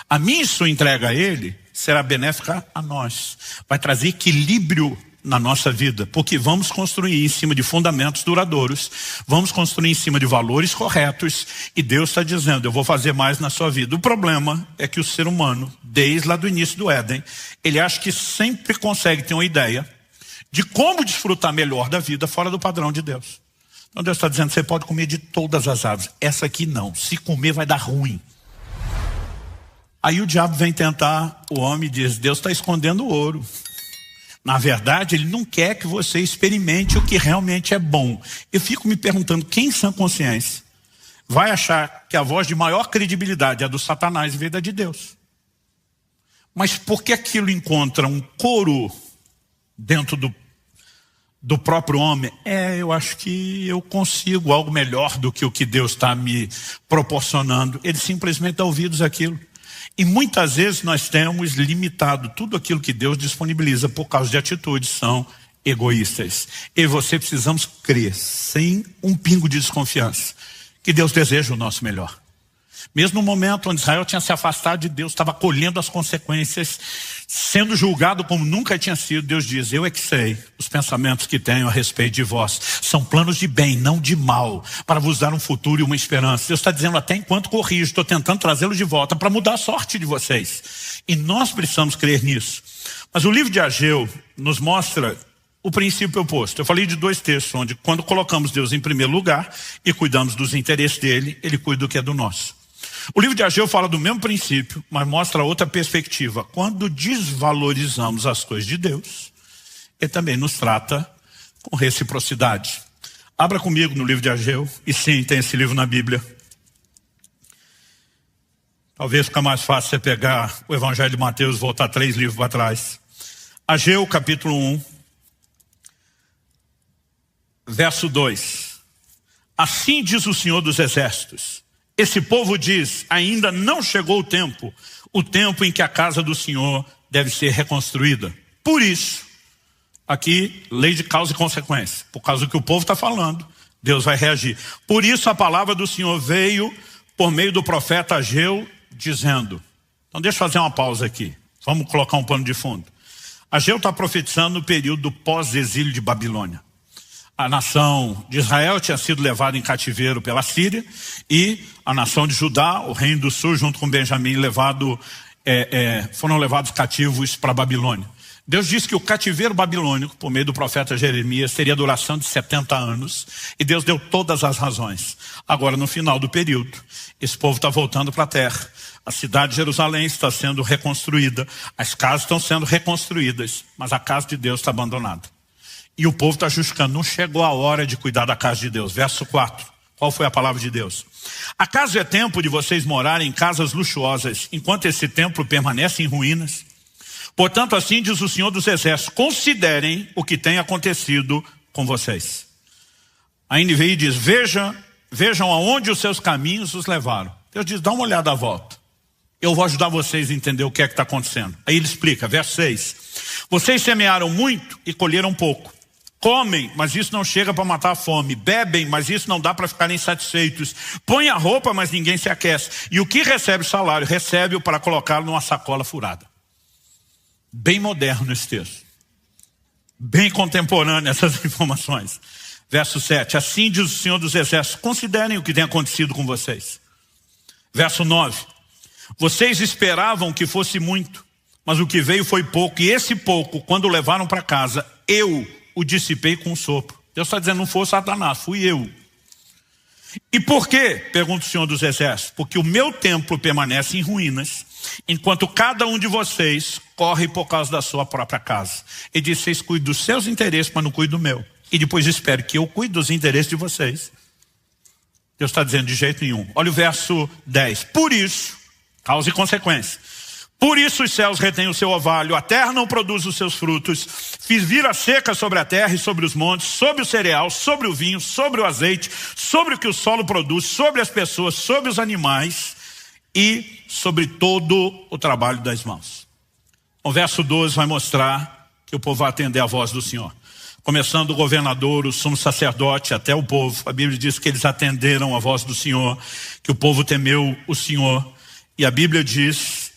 S1: A minha e sua entrega a Ele será benéfica a nós. Vai trazer equilíbrio na nossa vida, porque vamos construir em cima de fundamentos duradouros, vamos construir em cima de valores corretos, e Deus está dizendo, eu vou fazer mais na sua vida. O problema é que o ser humano, desde lá do início do Éden, ele acha que sempre consegue ter uma ideia de como desfrutar melhor da vida fora do padrão de Deus. Então Deus está dizendo, você pode comer de todas as árvores, essa aqui não, se comer vai dar ruim. Aí o diabo vem tentar o homem e diz, Deus está escondendo o ouro. Na verdade, Ele não quer que você experimente o que realmente é bom. Eu fico me perguntando, quem em sã consciência vai achar que a voz de maior credibilidade é a do Satanás em vez da de Deus? Mas por que aquilo encontra um coro dentro do próprio homem? Eu acho que eu consigo algo melhor do que o que Deus está me proporcionando. Ele simplesmente dá ouvidos àquilo. E muitas vezes nós temos limitado tudo aquilo que Deus disponibiliza por causa de atitudes são egoístas. Eu e você precisamos crer, sem um pingo de desconfiança, que Deus deseja o nosso melhor. Mesmo no momento onde Israel tinha se afastado de Deus, estava colhendo as consequências, sendo julgado como nunca tinha sido, Deus diz, eu é que sei os pensamentos que tenho a respeito de vós. São planos de bem, não de mal, para vos dar um futuro e uma esperança. Deus está dizendo, até enquanto corrijo, estou tentando trazê-los de volta para mudar a sorte de vocês. E nós precisamos crer nisso. Mas o livro de Ageu nos mostra o princípio oposto. Eu falei de 2 textos, onde quando colocamos Deus em primeiro lugar e cuidamos dos interesses dele, ele cuida do que é do nosso. O livro de Ageu fala do mesmo princípio, mas mostra outra perspectiva. Quando desvalorizamos as coisas de Deus, ele também nos trata com reciprocidade. Abra comigo no livro de Ageu, e sim, tem esse livro na Bíblia. Talvez fica mais fácil você pegar o Evangelho de Mateus e voltar 3 livros para trás. Ageu, capítulo 1, verso 2. Assim diz o Senhor dos Exércitos: esse povo diz, ainda não chegou o tempo em que a casa do Senhor deve ser reconstruída. Por isso, aqui, lei de causa e consequência. Por causa do que o povo está falando, Deus vai reagir. Por isso a palavra do Senhor veio por meio do profeta Ageu, dizendo. Então deixa eu fazer uma pausa aqui. Vamos colocar um pano de fundo. Ageu está profetizando no período do pós-exílio de Babilônia. A nação de Israel tinha sido levada em cativeiro pela Síria, e a nação de Judá, o reino do sul, junto com Benjamim, foram levados cativos para a Babilônia. Deus disse que o cativeiro babilônico, por meio do profeta Jeremias, teria a duração de 70 anos, e Deus deu todas as razões. Agora, no final do período, esse povo está voltando para a terra. A cidade de Jerusalém está sendo reconstruída, as casas estão sendo reconstruídas, mas a casa de Deus está abandonada. E o povo está justificando, não chegou a hora de cuidar da casa de Deus. Verso 4, qual foi a palavra de Deus? Acaso é tempo de vocês morarem em casas luxuosas, enquanto esse templo permanece em ruínas? Portanto, assim diz o Senhor dos Exércitos: considerem o que tem acontecido com vocês. A NVI diz: vejam aonde os seus caminhos os levaram. Deus diz: dá uma olhada à volta. Eu vou ajudar vocês a entender o que é que está acontecendo. Aí ele explica, verso 6. Vocês semearam muito e colheram pouco. Comem, mas isso não chega para matar a fome. Bebem, mas isso não dá para ficarem satisfeitos. Põem a roupa, mas ninguém se aquece. E o que recebe o salário, recebe-o para colocá-lo numa sacola furada. Bem moderno esse texto. Bem contemporâneo essas informações. Verso 7. Assim diz o Senhor dos Exércitos: considerem o que tem acontecido com vocês. Verso 9. Vocês esperavam que fosse muito, mas o que veio foi pouco. E esse pouco, quando o levaram para casa, eu o dissipei com um sopro. Deus está dizendo, não foi Satanás, fui eu. E por quê? Pergunta o Senhor dos Exércitos. Porque o meu templo permanece em ruínas, enquanto cada um de vocês corre por causa da sua própria casa. Ele diz: vocês cuidam dos seus interesses, mas não cuidam do meu. E depois espero que eu cuide dos interesses de vocês. Deus está dizendo, de jeito nenhum. Olha o verso 10. Por isso, causa e consequência. Por isso os céus retêm o seu orvalho, a terra não produz os seus frutos. Fiz vir a seca sobre a terra e sobre os montes, sobre o cereal, sobre o vinho, sobre o azeite, sobre o que o solo produz, sobre as pessoas, sobre os animais e sobre todo o trabalho das mãos. O verso 12 vai mostrar que o povo vai atender a voz do Senhor. Começando o governador, o sumo sacerdote, até o povo. A Bíblia diz que eles atenderam a voz do Senhor, que o povo temeu o Senhor. E a Bíblia diz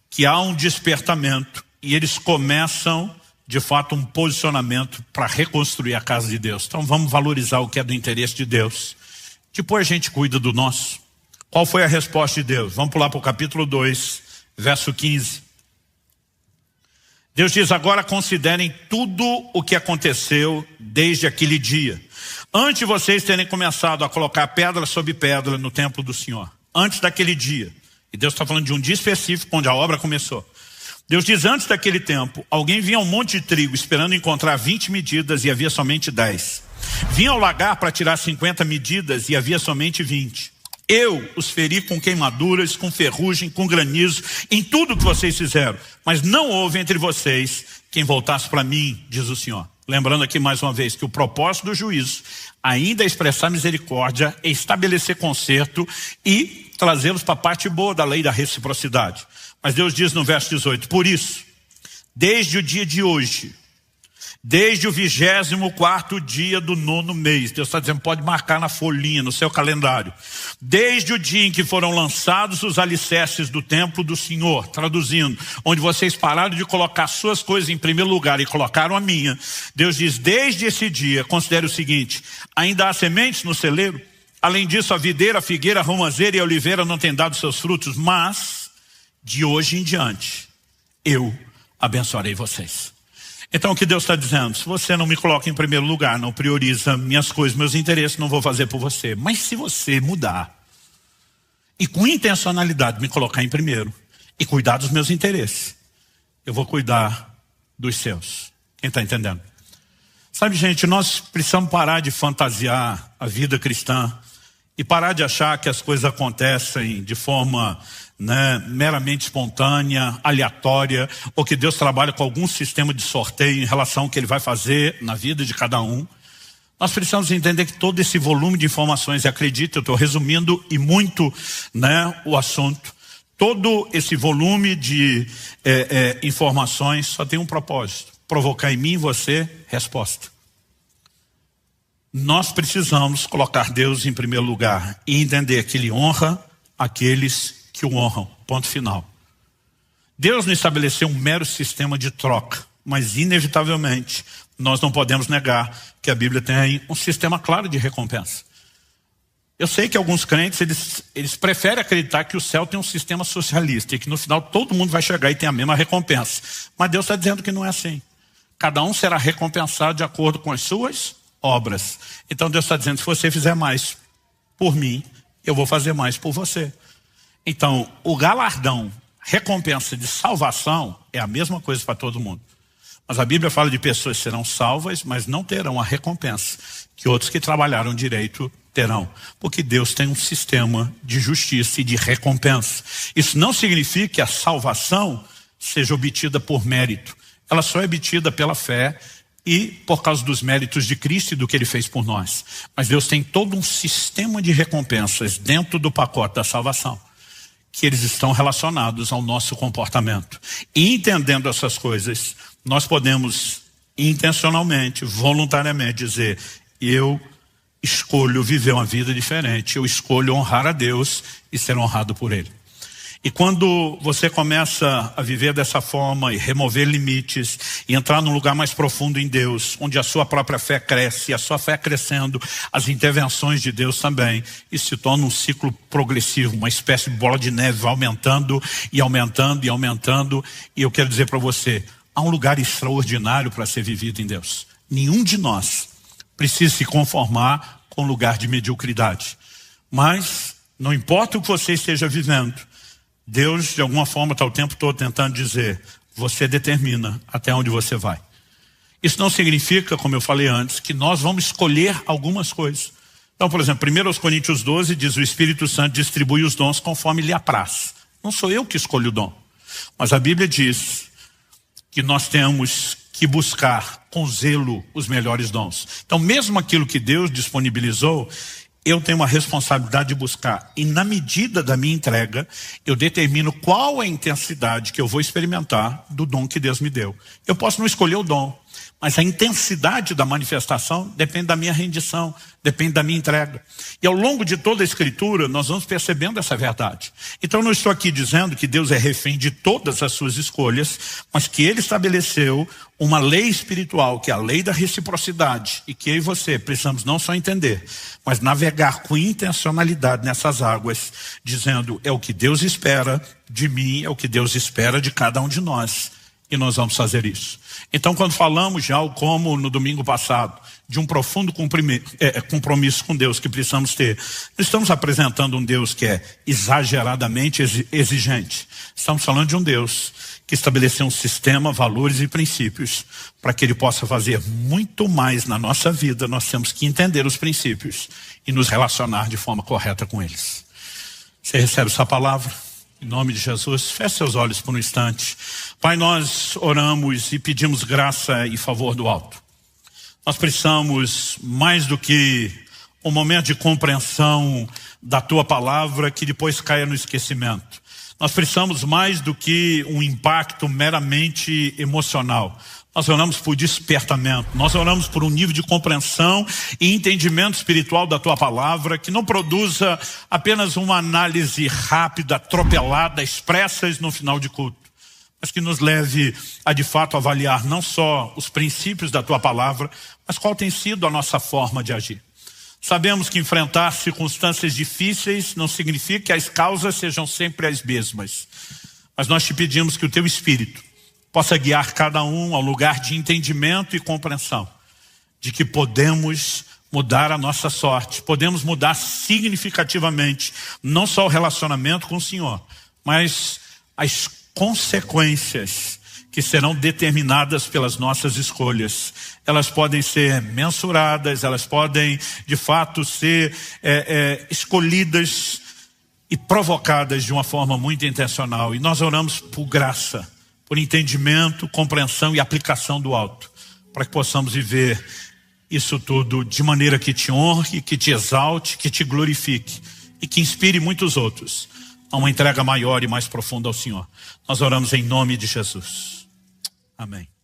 S1: que há um despertamento e eles começam, de fato, um posicionamento para reconstruir a casa de Deus. Então vamos valorizar o que é do interesse de Deus. Depois a gente cuida do nosso. Qual foi a resposta de Deus? Vamos pular para o capítulo 2, verso 15. Deus diz: agora considerem tudo o que aconteceu desde aquele dia. Antes de vocês terem começado a colocar pedra sobre pedra no templo do Senhor. Antes daquele dia. E Deus está falando de um dia específico onde a obra começou. Deus diz: antes daquele tempo, alguém vinha a um monte de trigo esperando encontrar 20 medidas e havia somente 10. Vinha ao lagar para tirar 50 medidas e havia somente 20. Eu os feri com queimaduras, com ferrugem, com granizo, em tudo que vocês fizeram. Mas não houve entre vocês quem voltasse para mim, diz o Senhor. Lembrando aqui mais uma vez que o propósito do juízo ainda é expressar misericórdia, é estabelecer conserto e trazê-los para a parte boa da lei da reciprocidade. Mas Deus diz no verso 18: por isso, desde o dia de hoje, desde o 24º dia do 9º mês, Deus está dizendo, pode marcar na folhinha, no seu calendário, desde o dia em que foram lançados os alicerces do templo do Senhor, traduzindo, onde vocês pararam de colocar suas coisas em primeiro lugar e colocaram a minha, Deus diz, desde esse dia, considere o seguinte: ainda há sementes no celeiro? Além disso, a videira, a figueira, a romazeira e a oliveira não têm dado seus frutos, mas de hoje em diante eu abençoarei vocês. Então o que Deus está dizendo? Se você não me coloca em primeiro lugar, não prioriza minhas coisas, meus interesses, não vou fazer por você. Mas se você mudar e com intencionalidade me colocar em primeiro e cuidar dos meus interesses, eu vou cuidar dos seus. Quem está entendendo? Sabe, gente, nós precisamos parar de fantasiar a vida cristã e parar de achar que as coisas acontecem de forma meramente espontânea, aleatória, ou que Deus trabalha com algum sistema de sorteio em relação ao que Ele vai fazer na vida de cada um. Nós precisamos entender que todo esse volume de informações, e acredito, eu estou resumindo e muito o assunto, todo esse volume de informações só tem um propósito: provocar em mim e você resposta. Nós precisamos colocar Deus em primeiro lugar e entender que Ele honra aqueles que o honram. Ponto final. Deus não estabeleceu um mero sistema de troca, mas inevitavelmente nós não podemos negar que a Bíblia tem aí um sistema claro de recompensa. Eu sei que alguns crentes, eles preferem acreditar que o céu tem um sistema socialista e que no final todo mundo vai chegar e tem a mesma recompensa. Mas Deus está dizendo que não é assim. Cada um será recompensado de acordo com as suas obras. Então Deus está dizendo: se você fizer mais por mim, eu vou fazer mais por você. Então o galardão, recompensa de salvação é a mesma coisa para todo mundo. Mas a Bíblia fala de pessoas que serão salvas, mas não terão a recompensa que outros que trabalharam direito terão. Porque Deus tem um sistema de justiça e de recompensa. Isso não significa que a salvação seja obtida por mérito. Ela só é obtida pela fé e por causa dos méritos de Cristo e do que Ele fez por nós. Mas Deus tem todo um sistema de recompensas dentro do pacote da salvação, que eles estão relacionados ao nosso comportamento. E entendendo essas coisas, nós podemos intencionalmente, voluntariamente dizer: eu escolho viver uma vida diferente, eu escolho honrar a Deus e ser honrado por Ele. E quando você começa a viver dessa forma e remover limites e entrar num lugar mais profundo em Deus, onde a sua própria fé cresce, e a sua fé crescendo, as intervenções de Deus também, isso se torna um ciclo progressivo, uma espécie de bola de neve, aumentando e aumentando e aumentando. E eu quero dizer para você, há um lugar extraordinário para ser vivido em Deus. Nenhum de nós precisa se conformar com um lugar de mediocridade. Mas não importa o que você esteja vivendo, Deus de alguma forma está o tempo todo tentando dizer: você determina até onde você vai. Isso não significa, como eu falei antes, que nós vamos escolher algumas coisas. Então, por exemplo, 1 Coríntios 12 diz: o Espírito Santo distribui os dons conforme lhe apraz. Não sou eu que escolho o dom, mas a Bíblia diz que nós temos que buscar com zelo os melhores dons. Então, mesmo aquilo que Deus disponibilizou, eu tenho uma responsabilidade de buscar. E na medida da minha entrega, eu determino qual é a intensidade que eu vou experimentar do dom que Deus me deu. Eu posso não escolher o dom, mas a intensidade da manifestação depende da minha rendição, depende da minha entrega. E ao longo de toda a Escritura, nós vamos percebendo essa verdade. Então eu não estou aqui dizendo que Deus é refém de todas as suas escolhas, mas que Ele estabeleceu uma lei espiritual, que é a lei da reciprocidade, e que eu e você precisamos não só entender, mas navegar com intencionalidade nessas águas, dizendo: é o que Deus espera de mim, é o que Deus espera de cada um de nós, e nós vamos fazer isso. Então, quando falamos já, como no domingo passado, de um profundo compromisso com Deus que precisamos ter, não estamos apresentando um Deus que é exageradamente exigente. Estamos falando de um Deus que estabeleceu um sistema, valores e princípios para que Ele possa fazer muito mais na nossa vida. Nós temos que entender os princípios e nos relacionar de forma correta com eles. Você recebe essa palavra? Em nome de Jesus, feche seus olhos por um instante. Pai, nós oramos e pedimos graça e favor do alto. Nós precisamos, mais do que um momento de compreensão da Tua palavra que depois caia no esquecimento. Nós precisamos mais do que um impacto meramente emocional. Nós oramos por despertamento, nós oramos por um nível de compreensão e entendimento espiritual da Tua palavra, que não produza apenas uma análise rápida, atropelada, expressas no final de culto, mas que nos leve a de fato avaliar não só os princípios da Tua palavra, mas qual tem sido a nossa forma de agir. Sabemos que enfrentar circunstâncias difíceis não significa que as causas sejam sempre as mesmas, mas nós te pedimos que o Teu Espírito possa guiar cada um ao lugar de entendimento e compreensão de que podemos mudar a nossa sorte, podemos mudar significativamente não só o relacionamento com o Senhor, mas as consequências que serão determinadas pelas nossas escolhas. Elas podem ser mensuradas, elas podem de fato ser escolhidas e provocadas de uma forma muito intencional. E nós oramos por graça, por entendimento, compreensão e aplicação do alto, para que possamos viver isso tudo de maneira que te honre, que te exalte, que te glorifique e que inspire muitos outros a uma entrega maior e mais profunda ao Senhor. Nós oramos em nome de Jesus. Amém.